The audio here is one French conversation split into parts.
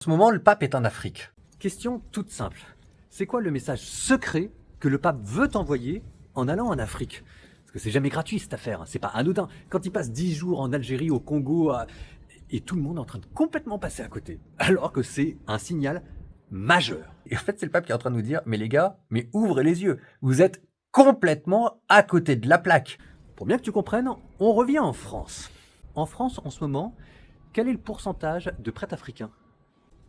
En ce moment, le pape est en Afrique. Question toute simple. C'est quoi le message secret que le pape veut envoyer en allant en Afrique? Parce que c'est jamais gratuit cette affaire, hein. C'est pas anodin. Quand il passe 10 jours en Algérie, au Congo, et tout le monde est en train de complètement passer à côté. Alors que c'est un signal majeur. Et en fait, c'est le pape qui est en train de nous dire, mais les gars, mais ouvrez les yeux. Vous êtes complètement à côté de la plaque. Pour bien que tu comprennes, on revient en France. En France, en ce moment, quel est le pourcentage de prêtres africains?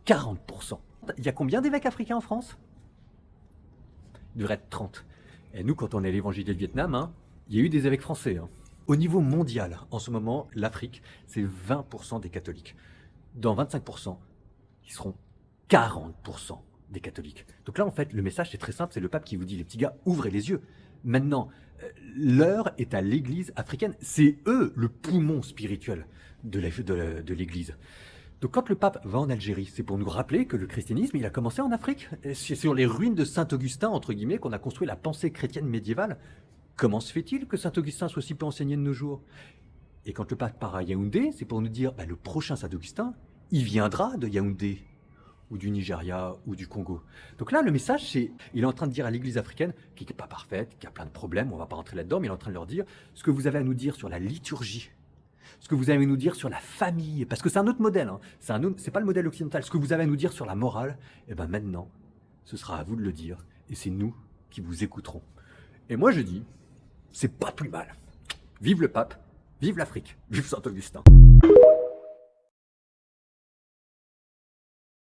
40%. Il y a combien d'évêques africains en France? Il devrait être 30. Et nous, quand on est à l'évangile du Vietnam, il y a eu des évêques français. Au niveau mondial, en ce moment, l'Afrique, c'est 20% des catholiques. Dans 25%, ils seront 40% des catholiques. Donc là, en fait, le message, c'est très simple, c'est le pape qui vous dit, les petits gars, ouvrez les yeux. Maintenant, l'heure est à l'église africaine. C'est eux le poumon spirituel de l'église. Donc quand le pape va en Algérie, c'est pour nous rappeler que le christianisme, il a commencé en Afrique. C'est sur les ruines de Saint-Augustin, entre guillemets, qu'on a construit la pensée chrétienne médiévale. Comment se fait-il que Saint-Augustin soit si peu enseigné de nos jours? Et quand le pape part à Yaoundé, c'est pour nous dire, le prochain Saint-Augustin, il viendra de Yaoundé, ou du Nigeria, ou du Congo. Donc là, le message, c'est, il est en train de dire à l'église africaine, qui n'est pas parfaite, qui a plein de problèmes, on ne va pas rentrer là-dedans, mais il est en train de leur dire, ce que vous avez à nous dire sur la liturgie, ce que vous avez à nous dire sur la famille, parce que c'est un autre modèle, c'est pas le modèle occidental, ce que vous avez à nous dire sur la morale, et bien maintenant, ce sera à vous de le dire, et c'est nous qui vous écouterons. Et moi je dis, c'est pas plus mal. Vive le pape, vive l'Afrique, vive Saint-Augustin.